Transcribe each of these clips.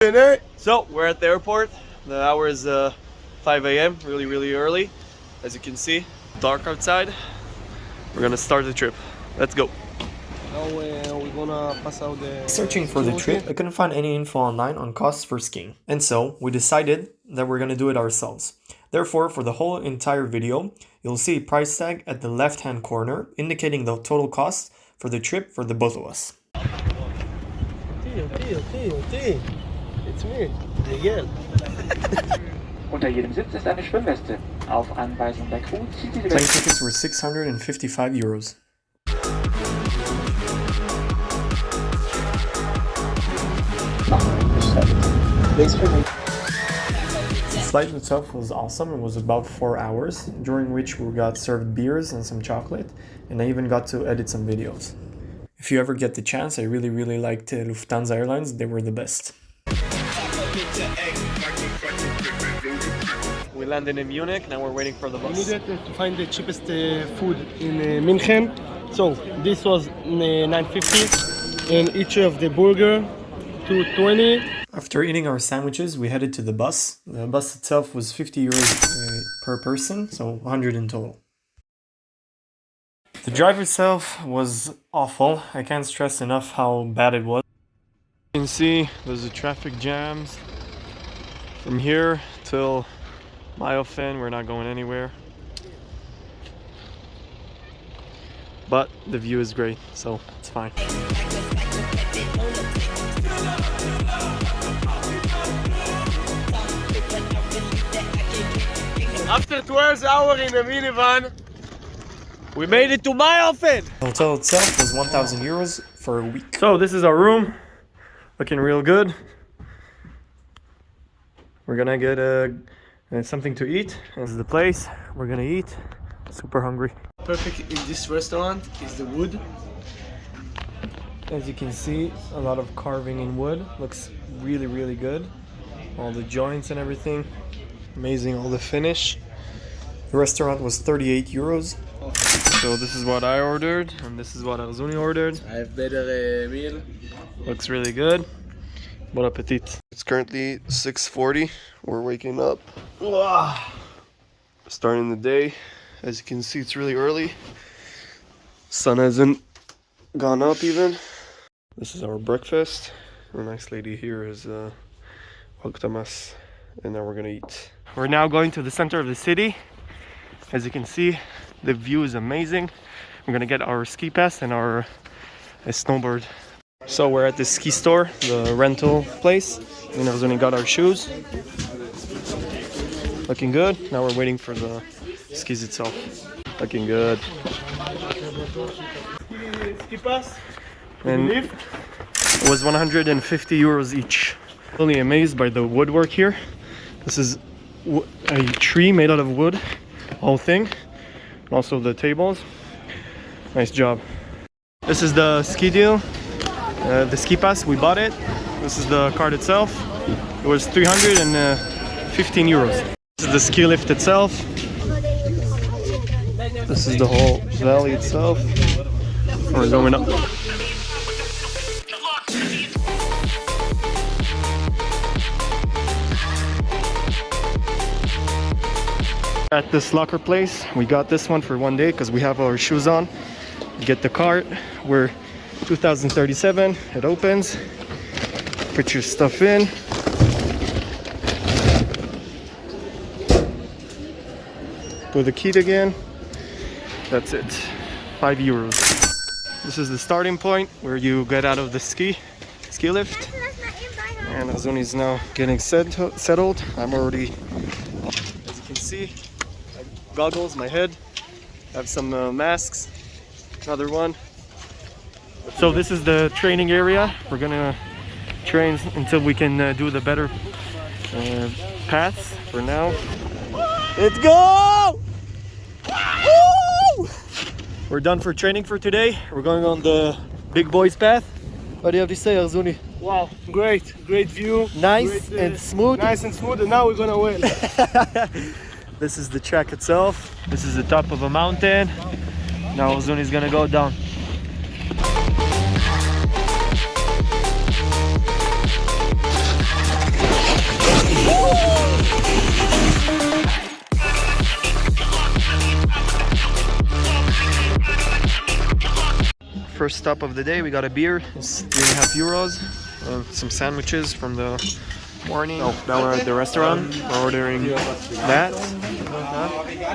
So we're at the airport. The hour is 5 a.m. really early. As you can see, dark outside. We're gonna start the trip. Let's go. Now we're gonna pass out the... Searching for the trip, I couldn't find any info online on costs for skiing. And so, we decided that we're gonna do it ourselves. Therefore, for the whole entire video, you'll see a price tag at the left-hand corner, indicating the total cost for the trip for the both of us. It's me, Miguel. Unter jedem Sitz ist eine Schwimmweste. Auf Anweisung der Crew zieht sie die Plane Weste. tickets were 655 euros. The flight itself was awesome. It was about 4 hours, during which we got served beers and some chocolate, and I even got to edit some videos. If you ever get the chance, I really liked Lufthansa Airlines. They were the best. We landed in Munich. Now we're waiting for the We bus. needed to find the cheapest food in München. So this was $9.50 and each of the burger $2.20. After eating our sandwiches, we headed to the bus. The bus itself was 50 euros per person, so 100 in total. The drive itself was awful. I can't stress enough how bad it was. You can see there's the traffic jams from here till mayrhofen. We're not going anywhere, but the view is great, so it's fine. After 12 hours in the minivan, we made it to mayrhofen. The hotel itself was 1,000 euros for a week. So this is our room, looking real good. We're gonna get something to eat. This is the place we're gonna eat. Super hungry. Perfect in this restaurant is the wood. As you can see, a lot of carving in wood. Looks really good. All the joints and everything. Amazing, all the finish. The restaurant was 38 euros. So this is what I ordered, and this is what Arzuni ordered. I have better meal. Looks really good. Bon appetit. It's currently 6:40. We're waking up. Starting the day. As you can see, it's really early. Sun hasn't gone up even. This is our breakfast. The nice lady here is welcomed us, and now we're gonna eat. We're now going to the center of the city. As you can see, the view is amazing. We're gonna get our ski pass and our snowboard. So we're at the ski store, the rental place. You know, we got our shoes. Looking good. Now we're waiting for the skis itself. Looking good. Ski pass. And it was 150 euros each. Really amazed by the woodwork here. This is a tree made out of wood, whole thing. And also the tables. Nice job. This is the ski deal. The ski pass, we bought it. This is the card itself. It was 315 euros. This is the ski lift itself. This is the whole valley itself. We're going up. At this locker place, we got this one for one day because we have our shoes on. Get the cart. We're 2037. It opens. Put your stuff in. Put the key again. That's it. 5 euros. This is the starting point where you get out of the ski lift. And Azuni is now getting settled. I'm already, as you can see, goggles, my head. I have some masks. Another one. So this is the training area. We're gonna train until we can do the better paths. For now, let's go! Woo! We're done for training for today. We're going on the big boys path. What do you have to say, Arzuni? Wow, great view. Nice great, and smooth. Nice and smooth, and now we're gonna win. This is the track itself. This is the top of a mountain. Now Arzuni's gonna go down. first stop of the day. We got a beer. It's 3.5 euros. Some sandwiches from the morning. Oh, now we're at the restaurant. We're ordering that.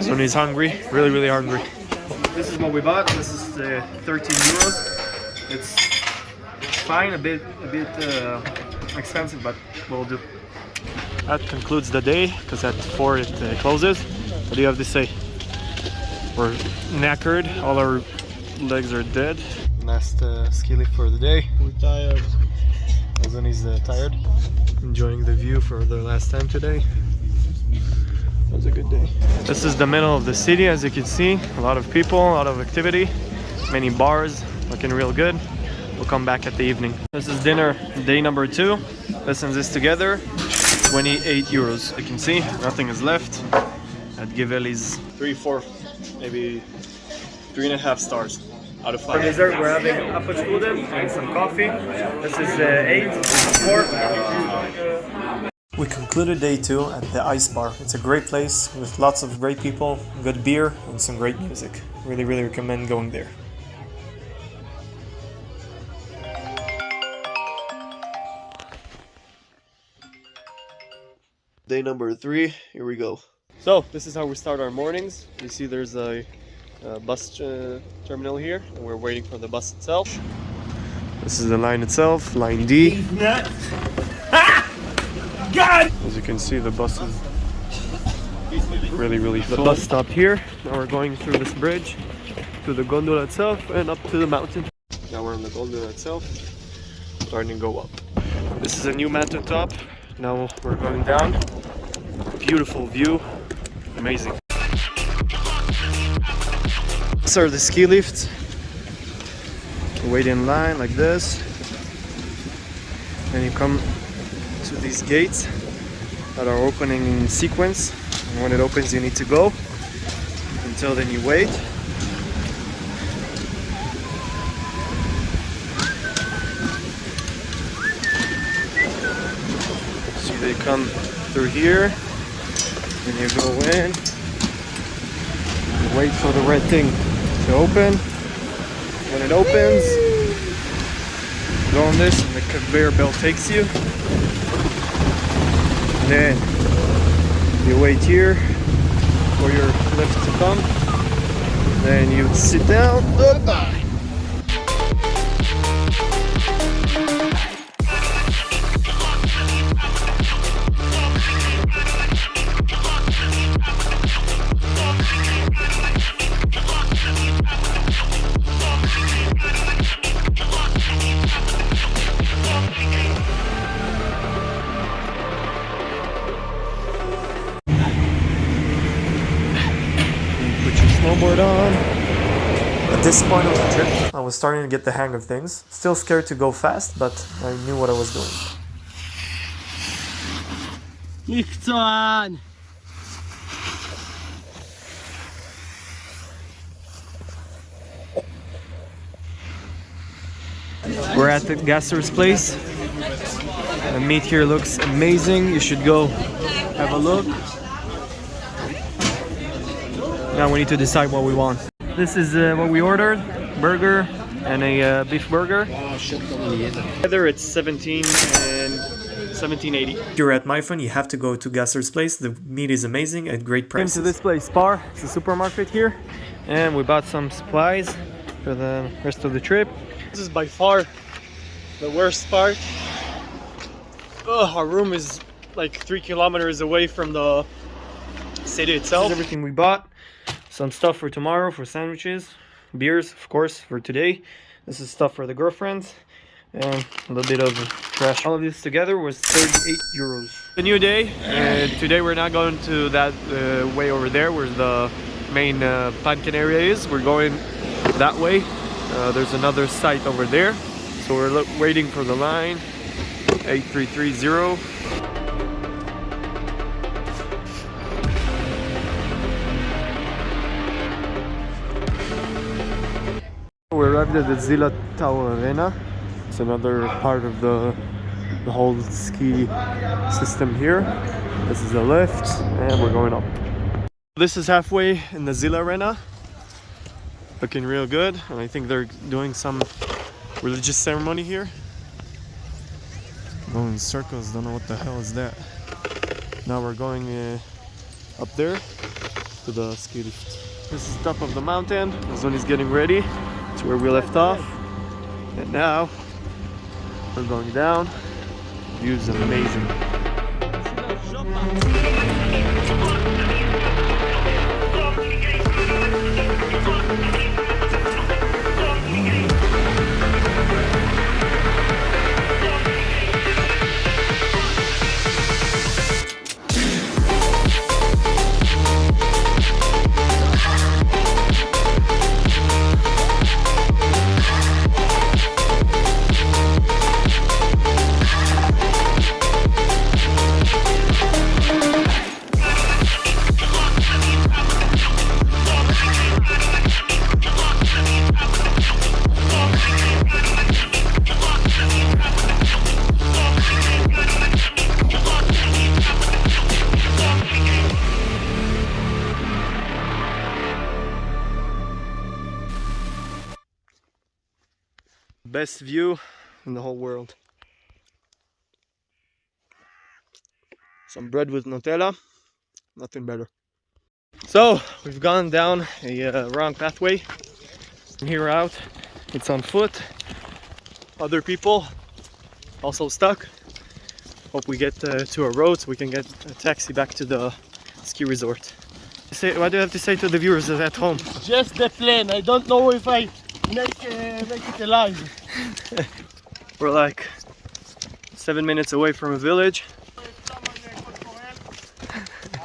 So he's hungry. Really, really hungry. This is what we bought. This is 13 euros. It's fine. A bit expensive, but will do. That concludes the day because at 4 it closes. What do you have to say? We're knackered. All our legs are dead. Last ski lift for the day. We're tired. Ozani's tired. Enjoying the view for the last time today. It was a good day. This is the middle of the city, as you can see. A lot of people, a lot of activity. Many bars, looking real good. We'll come back at the evening. This is dinner day number 2. Listen this together. 28 euros. You can see nothing is left. I'd give Ellie's 3, 4, maybe 3.5 stars out of 5. For dessert, we're having apfelstrudel and some coffee. This is 8. This is 4. We concluded day 2 at the Ice Bar. It's a great place with lots of great people, good beer, and some great music. Really, really recommend going there. Day number 3, here we go. So this is how we start our mornings. You see there's a bus terminal here, and we're waiting for the bus itself. This is the line itself, line D. As you can see, the bus is really, really full. The bus stopped here. Now we're going through this bridge to the gondola itself and up to the mountain. Now we're on the gondola itself, starting to go up. This is a new mountain top. Now we're going down. Beautiful view, amazing. These are the ski lifts. Wait in line like this. Then you come to these gates that are opening in sequence. And when it opens, you need to go. Until then, you wait. So they come through here. Then you go in. You wait for the red thing to open. When it opens, go on this and the conveyor belt takes you. Then you wait here for your lift to come. Then you sit down. Snowboard on. At this point of the trip, I was starting to get the hang of things. Still scared to go fast, but I knew what I was doing. Mikzan! We're at the Gasser's place. The meat here looks amazing. You should go have a look. Now we need to decide what we want. This is what we ordered. Burger and a beef burger. Together it's 17 and 17.80. If you're at Mayrhofen, you have to go to Gasser's place. The meat is amazing at great prices. Came to this place, Spar. It's a supermarket here. And we bought some supplies for the rest of the trip. This is by far the worst part. Our room is like 3 kilometers away from the city itself. This is everything we bought. Some stuff for tomorrow for sandwiches, beers, of course, for today. This is stuff for the girlfriends, and a little bit of trash. All of this together was 38 euros. A new day, and today we're not going to that way over there where the main pumpkin area is. We're going that way. There's another site over there, so we're waiting for the line 8330. We arrived at the Zilla Tower Arena. It's another part of the whole ski system here. This is the lift, and we're going up. This is halfway in the Zilla Arena. Looking real good, and I think they're doing some religious ceremony here. Going in circles, don't know what the hell is that. Now we're going up there to the ski lift. This is the top of the mountain. Zoni's getting ready. It's where we left off. And now we're going down. View's amazing. Best view in the whole world. Some bread with Nutella, nothing better. So we've gone down a wrong pathway. From here out, it's on foot. Other people also stuck. Hope we get to a road so we can get a taxi back to the ski resort. What do you have to say to the viewers at home? Just the plan. I don't know if I make it alive. We're like 7 minutes away from a village. I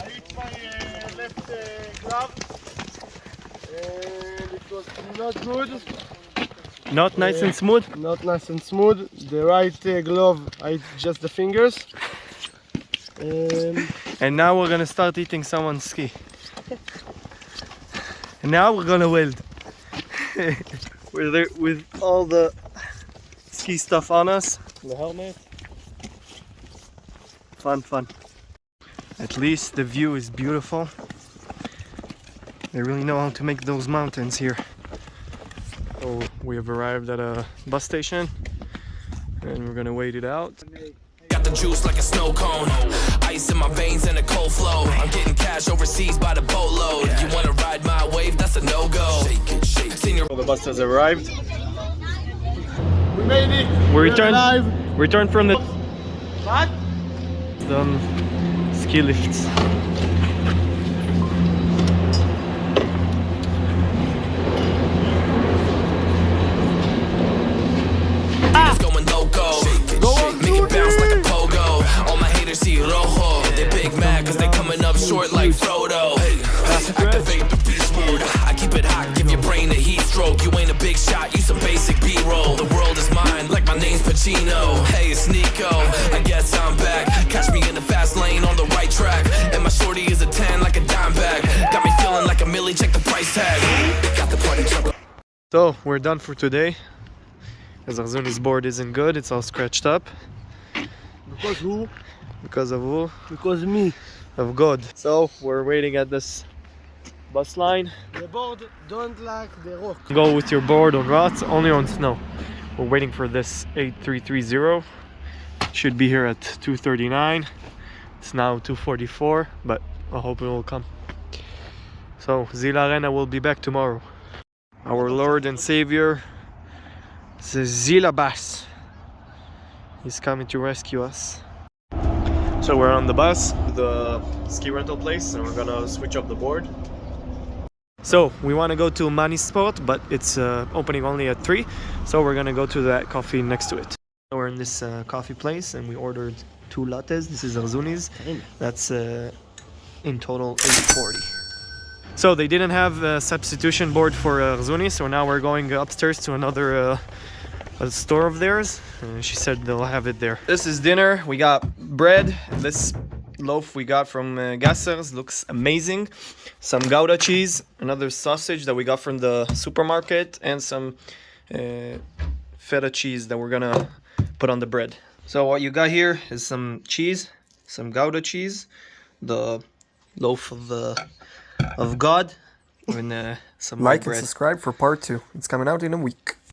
hit my left glove and it was not good. Not nice and smooth. Not nice and smooth. The right glove, I hit just the fingers. And now we're gonna start eating someone's ski. And now we're gonna weld. We're there with all the ski stuff on us. The helmet. Fun, fun. At least the view is beautiful. They really know how to make those mountains here. So we have arrived at a bus station and we're gonna wait it out. Got the juice like a snow cone, ice in my veins and a cold flow. I'm getting cash overseas by the boatload. You wanna ride my wave? That's a no-go. So the bus has arrived. We made it. We We're returned from the What? ski lifts. Going loco, make it bounce like a pogo. All my haters see rojo. They big mad cause they coming up short like Frodo. Activate the beast mode. I keep it hot, give your brain a heat stroke. You ain't a big shot, you some basic B-roll. The world is mine, like my name's Pacino. Hey, it's Nico, I guess I'm back. Catch me in the fast lane on the right track. And my shorty is a 10 like a dime bag. Got me feeling like a millie, check the price tag. Got the party jump. So we're done for today. As Arzuni's board isn't good, it's all scratched up. Because who? Because of who? Because me. Of God. So we're waiting at this bus line. The board don't like the rock. Go with your board on rots, only on snow. We're waiting for this 8330. Should be here at 2:39. It's now 2:44, but I hope it will come. So Zila Arena will be back tomorrow. Our Lord and Savior, Zila Bas, he's coming to rescue us. So we're on the bus to the ski rental place and we're gonna switch up the board. So we want to go to Mani Sport, but it's opening only at 3, so we're gonna go to that coffee next to it. So we're in this coffee place and we ordered 2 lattes. This is Arzuni's. That's in total 840. So they didn't have a substitution board for Arzuni, so now we're going upstairs to another a store of theirs. She said they'll have it there. This is dinner. We got bread. This loaf we got from Gasser's looks amazing. Some Gouda cheese, another sausage that we got from the supermarket, and some feta cheese that we're gonna put on the bread. So what you got here is some cheese, some Gouda cheese, the loaf of God, with some Like and bread. subscribe for part 2. It's coming out in a week.